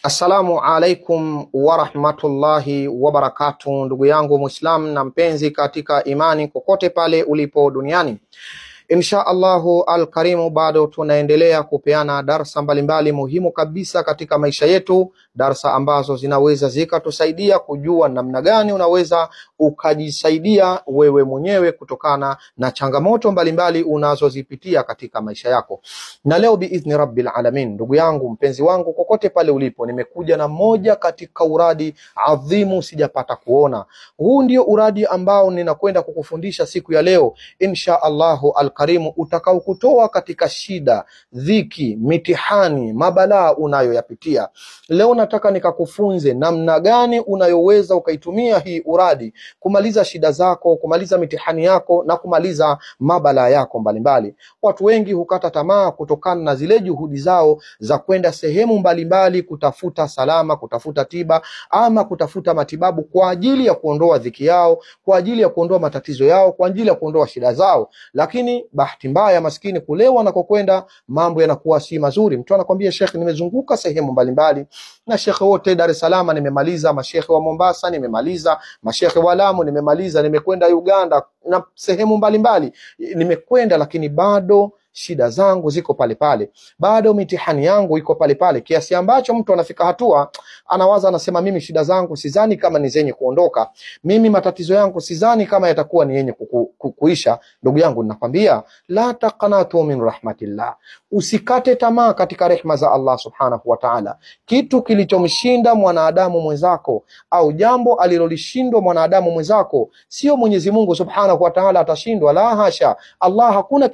Assalamu alaikum wa rahmatullahi wa barakatuh, ndugu yangu Muislam na mpenzi katika imani kokote pale ulipo duniani. Insha Allahu al-Karimu, bado tunaendelea kupeana darsa mbalimbali muhimu kabisa katika maisha yetu, darsa ambazo zinaweza zikatusaidia kujua namna gani unaweza ukajisaidia wewe mwenyewe kutokana na changamoto mbalimbali unazozipitia katika maisha yako. Na leo biizni rabbil alamin, ndugu yangu mpenzi wangu kokote pale ulipo, nimekuja na moja katika uradi adhimu sijapata kuona. Huu ndio uradi ambao ninakwenda kukufundisha siku ya leo insha Allahu al-Karimu, utakao kutoa katika shida, dhiki, mitihani, mabalaa unayoyapitia. Leo nataka nikakufunze namna gani unayoweza ukaitumia hii uradi kumaliza shida zako, kumaliza mitihani yako na kumaliza mabalaa yako mbalimbali. Watu wengi hukata tamaa kutokana na zile juhudi zao za kwenda sehemu mbalimbali kutafuta salama, kutafuta tiba ama kutafuta matibabu kwa ajili ya kuondoa dhiki yao, kwa ajili ya kuondoa matatizo yao, kwa ajili ya kuondoa shida zao. Lakini bahati mbaya maskini kule wanakokwenda mambo yanakuwa si mazuri. Mtu anakuambia Sheikh, nimezunguka sehemu mbalimbali na Sheikh wote Dar es Salaam nimemaliza, masheikh wa Mombasa nimemaliza, masheikh wa Lamu nimemaliza, nimekwenda Uganda na sehemu mbalimbali nimekwenda, lakini bado shida zangu ziko pale pale, bado mitihani yangu iko pale pale, kiasi ambacho mtu anafika hatua anawaza, anasema mimi shida zangu sidhani kama ni zenye kuondoka, mimi matatizo yangu sidhani kama yatakuwa ni yenye kuisha. Ndugu yangu ninakwambia, la taqnatu min rahmatillah, usikate tamaa katika rehema za Allah subhanahu wa ta'ala. Kitu kilichomshinda mwanadamu mwenzako au jambo alilolishindwa mwanadamu mwenzako, sio Mwenyezi Mungu subhanahu wa ta'ala atashindwa, la hasha. Allah hakuna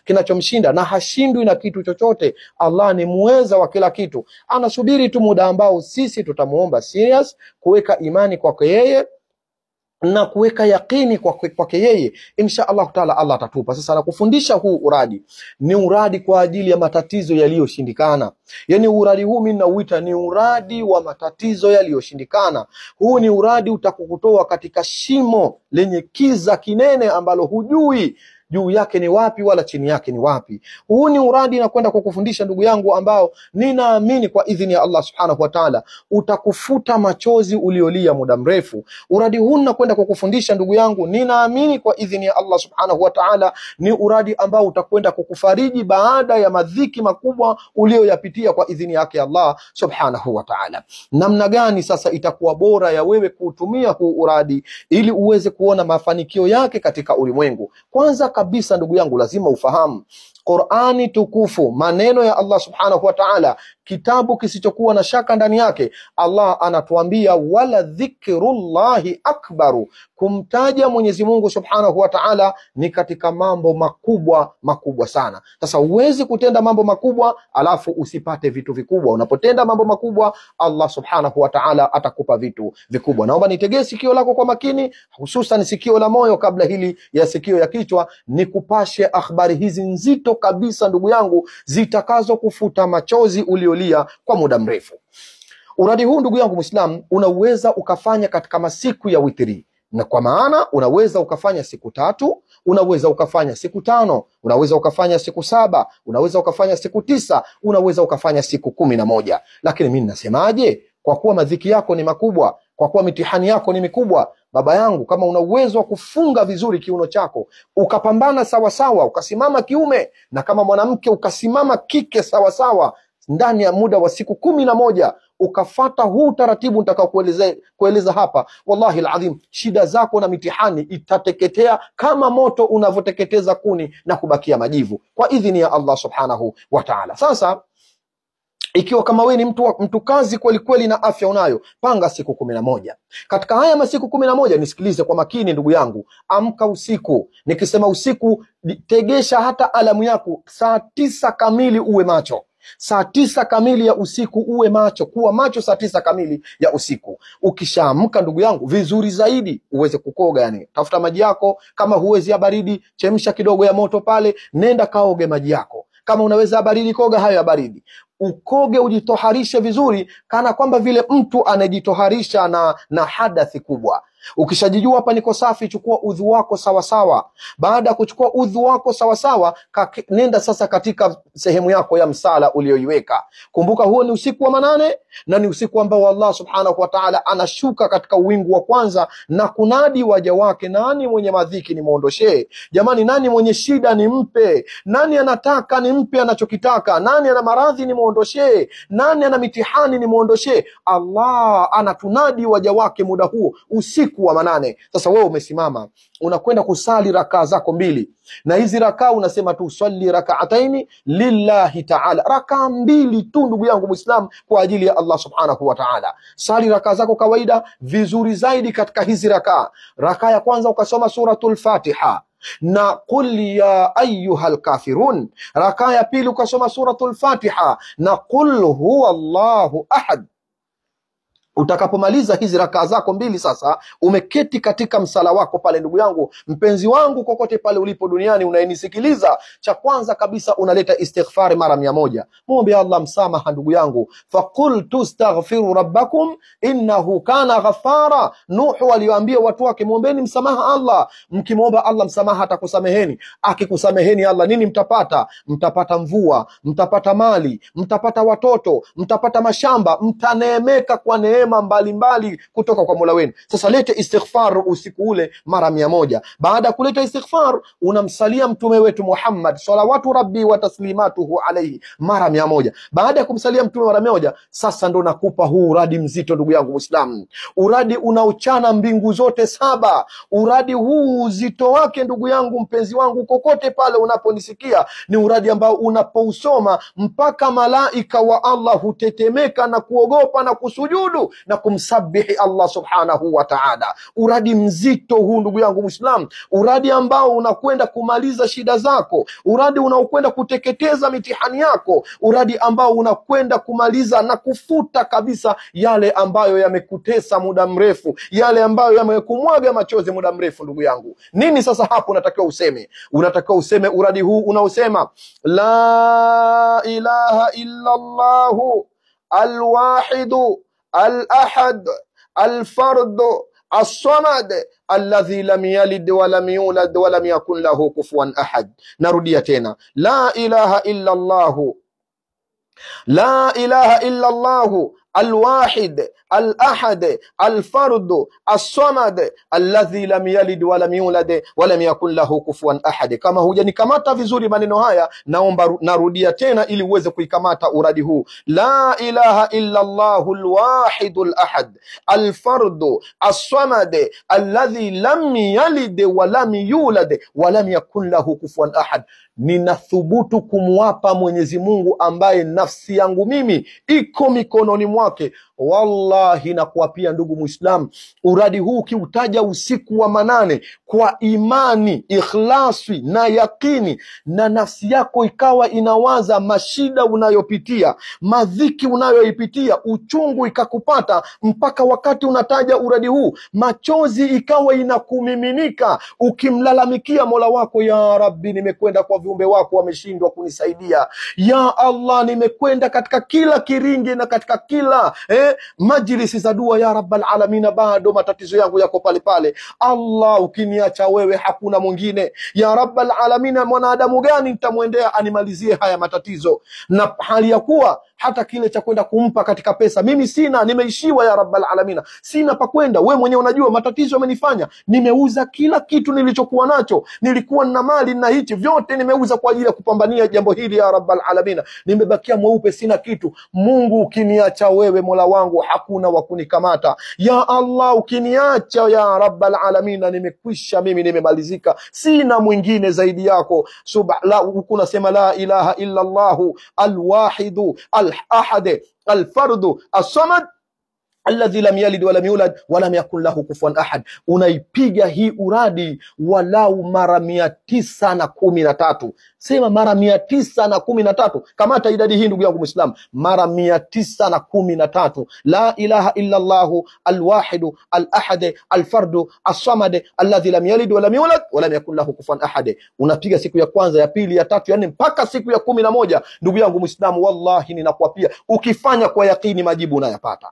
kinachomshinda na hashindwi na kitu chochote. Allah ni muweza wa kila kitu, anasubiri tu muda ambao sisi tutamuomba serious, kuweka imani kwake yeye na kuweka yakini kwake yeye, insha Allah taala Allah atatupa. Sasa nakufundisha huu uradi, ni uradi kwa ajili ya matatizo yaliyoshindikana. Yani uradi huu mimi nauita ni uradi wa matatizo yaliyoshindikana. Huu ni uradi utakukutoa katika shimo lenye kiza kinene ambalo hujui juu yake ni wapi wala chini yake ni wapi. Huu ni uradi na kwenda kukufundisha ndugu yangu, ambao ninaamini kwa idhini ya Allah subhanahu wa ta'ala utakufuta machozi uliolia muda mrefu. Uradi huu na kwenda kukufundisha ndugu yangu, ninaamini kwa idhini ya Allah subhanahu wa ta'ala ni uradi ambao utakwenda kukufariji baada ya madhiki makubwa ulioyapitia kwa idhini yake Allah subhanahu wa ta'ala. Namna gani sasa itakuwa bora ya wewe kuutumia huu uradi ili uweze kuona mafanikio yake katika ulimwengu? Kwanza kabisa ndugu yangu, lazima ufahamu Qur'ani tukufu, maneno ya Allah subhanahu wa ta'ala, kitabu kisichokuwa na shaka ndani yake. Allah anatuambia wala dhikrullahi akbaru, kumtaja Mwenyezi Mungu subhanahu wa ta'ala ni katika mambo makubwa sana. Sasa huwezi kutenda mambo makubwa alafu usipate vitu vikubwa. Unapotenda mambo makubwa Allah subhanahu wa ta'ala atakupa vitu vikubwa. Naomba nitegee sikio lako kwa makini, hususan sikio la moyo kabla hili ya sikio ya kichwa, nikupashe akhbari hizi nzito kabisa ndugu yangu, zitakazo kufuta machozi uliolia kwa muda mrefu. Uradi huu ndugu yangu Muislam unaweza ukafanya katika masiku ya witri, na kwa maana unaweza ukafanya siku 3, unaweza ukafanya siku 5, unaweza ukafanya siku 7, unaweza ukafanya siku 9, unaweza ukafanya siku 11. Lakini mimi nasemaje? Kwa kuwa madhiki yako ni makubwa, kwa kuwa mitihani yako ni mikubwa, baba yangu, kama una uwezo wa kufunga vizuri kiuno chako, ukapambana sawa sawa, ukasimama kiume, na kama mwanamke ukasimama kike sawa sawa, ndani ya muda wa siku 11 ukafata huu taratibu nitakao kueleza hapa, wallahi alazim, shida zako na mitihani itateketea kama moto unavyoteketeza kuni na kubakia majivu kwa idhini ya Allah subhanahu wa ta'ala. Sasa ikiwa kama wewe ni mtu kazi kweli kweli na afya unayo, panga siku 11. Katika haya masiku 11, nisikilize kwa makini ndugu yangu, amka usiku. Nikisema usiku, tegesha hata alamu yako, saa 9 kamili uwe macho. Saa 9 kamili ya usiku uwe macho, kuwa macho saa 9 kamili ya usiku. Ukishaamka ndugu yangu, vizuri zaidi uweze kukoga, yani tafuta maji yako, kama huwezi ya baridi chemsha kidogo ya moto pale, nenda kaoge maji yako. Kama unaweza ya baridi, koga hayo ya baridi. Ukoge, ujitoharishe vizuri, kana kwamba vile mtu anajitoharisha na hadathi kubwa. Ukishajijua hapa niko safi, chukua udhu wako sawa sawa. Baada ya kuchukua udhu wako sawa sawa, nenda sasa katika sehemu yako ya msala ulioiweka. Kumbuka huo ni usiku wa manane, na ni usiku ambao Allah subhanahu wa ta'ala anashuka katika uwingu wa kwanza na kunadi waja wake, nani mwenye madhiki ni muondoshee. Jamani, nani mwenye shida ni mpe, nani anataka ni mpe anachokitaka, nani ana maradhi ni muondoshee, nani ana mitihani ni muondoshee. Allah anatunadi waja wake muda huo, usiku wa manane. Sasa wewe umesimama unakwenda kusali rakaa zako mbili, na hizi rakaa unasema tu swali rak'ataini lillahi ta'ala, rakaa mbili tu ndugu yangu Muislam, kwa ajili ya Allah subhanahu wa ta'ala. Sali rakaa zako kawaida vizuri zaidi katika hizi rakaa. Rakaa ya kwanza ukasoma suratul Fatiha na qul ya ayyuhal kafirun. Rakaa ya pili ukasoma suratul Fatiha na qul huwa Allahu ahad. Utakapomaliza hizi rakaa zako mbili, sasa umeketi katika msala wako pale. Ndugu yangu mpenzi wangu, kokote pale ulipo duniani unayenisikiliza, cha kwanza kabisa unaleta istighfar mara 100. Muombe Allah msamaha ndugu yangu. Faqul tastaghfiru rabbakum innahu kana ghaffara. Nuhu aliwaambia watu wake, muombeni msamaha Allah. Mkimwomba Allah msamaha atakusameheni. Akikusameheni Allah, nini mtapata? Mtapata mvua, mtapata mali, mtapata watoto, mtapata mashamba, mtaneemeka kwa neema mbalimbali kutoka kwa Mola wenu. Sasa lete istighfar usiku ule mara 100. Baada ya kuleta istighfar, unamsalia mtume wetu Muhammad salawatu rabbi wa taslimatuhu alayhi mara 100. Baada ya kumsalia mtume mara 100, sasa ndo nakupa huu uradi mzito ndugu yangu Muislamu, uradi unaochana mbingu zote 7. Uradi huu uzito wake ndugu yangu mpenzi wangu, kokote pale unaponisikia, ni uradi ambao unapousoma mpaka malaika wa Allah hutetemeka na kuogopa na kusujudu na kumsabihi Allah subhanahu wa ta'ala. Uradi mzito huu ndugu yangu Muislam, uradi ambao unakwenda kumaliza shida zako, uradi unaokwenda kuteketeza mitihani yako, uradi ambao unakwenda kumaliza na kufuta kabisa yale ambayo yamekutesa muda mrefu, yale ambayo yamekumwaga machozi muda mrefu. Ndugu yangu, nini sasa hapo unatakiwa useme? Unatakiwa useme uradi huu unaosema la ilaha illa Allahu alwahidu al-ahad al-fard as-samad alladhi lam yalid wa lam yulad wa lam yakun lahu kufuwan ahad. Narudia tena, la ilaha illa Allahu, la ilaha illa Allahu الواحد الأحد الفرد الصمد الذي لم يلد ولم يولد ولم يكن له كفوا أحد. Kama hujanikamata vizuri maneno haya, naomba narudia tena ili uweze kuikamata uradi huu. La ilaha illa Allahu alwahidul ahad alfardu as-samad alladhi lam yalid wa lam yulad wa lam yakun lahu kufuwan ahad. Ninathubutu kumwapa Mwenyezi Mungu ambaye nafsi yangu mimi iko mikononi mwake, wallahi na kuapia ndugu Muislam, uradi huu ukiutaja usiku wa manane kwa imani, ikhlasi na yakini, na nafsi yako ikawa inawaza mashida unayopitia, madhiki unayoipitia, uchungu ikakupata, mpaka wakati unataja uradi huu machozi ikawa inakumiminika, ukimlalamikia Mola wako, ya Rabbi, nimekwenda kwa viumbe wako wameshindwa kunisaidia, ya Allah, nimekwenda katika kila kiringi na katika kila majlisi za dua, ya Rabbal Alamin, bado matatizo yangu yako pale pale. Allah, ukiniacha wewe hakuna mwingine. Ya Rabbal Alamin, mwanadamu gani nitamwendea animalizie haya matatizo? Na hali ya kuwa hata kile cha kwenda kumpa katika pesa mimi sina, nimeishiwa ya Rabbal Alamin, sina pa kwenda. Wewe mwenyewe unajua matatizo yamenifanya, nimeuza kila kitu nilichokuwa nacho, nilikuwa na mali na hichi vyote nimeuza kwa ajili ya kupambania jambo hili ya Rabbal Alamin, nimebakia mweupe, sina kitu. Mungu, ukiniacha wewe Mola wangu hakuna wa kunikamata. Ya Allah, ukiniacha ya Rabbal Alamin, nimekwisha mimi, nimemalizika, sina mwingine zaidi yako. Kuna sema la ilaha illa Allahu alwahidu al-ahad al-fardu as-samad alladhi lam yalid wa lam yulad wa lam yakun lahu kufuwan ahad. Unaipiga hii uradi walau mara 913. Sema mara 913. Kamata idadi hii ndugu yangu Muislam, mara 913. La ilaha illa Allahu alwahidu al-ahad al-fardu as-samad alladhi lam yalid wa lam yulad wa lam yakun lahu kufuwan ahad. Unapiga siku ya kwanza, ya pili, ya tatu, ya nne, mpaka siku ya 11. Ndugu yangu Muislam, wallahi ninakuapia, ukifanya kwa yakini majibu unayapata.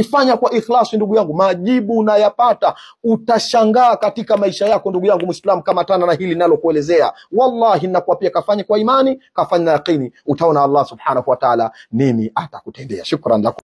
ukifanya kwa ikhlasi ndugu yangu, majibu unayapata. Utashangaa katika maisha yako ndugu yangu Muislamu, kama tana na hili nalokuelezea. Wallahi nakuapia, kafanye kwa imani, kafanye na yaqini, utaona Allah subhanahu wa ta'ala nini atakutendea. Shukran lakum.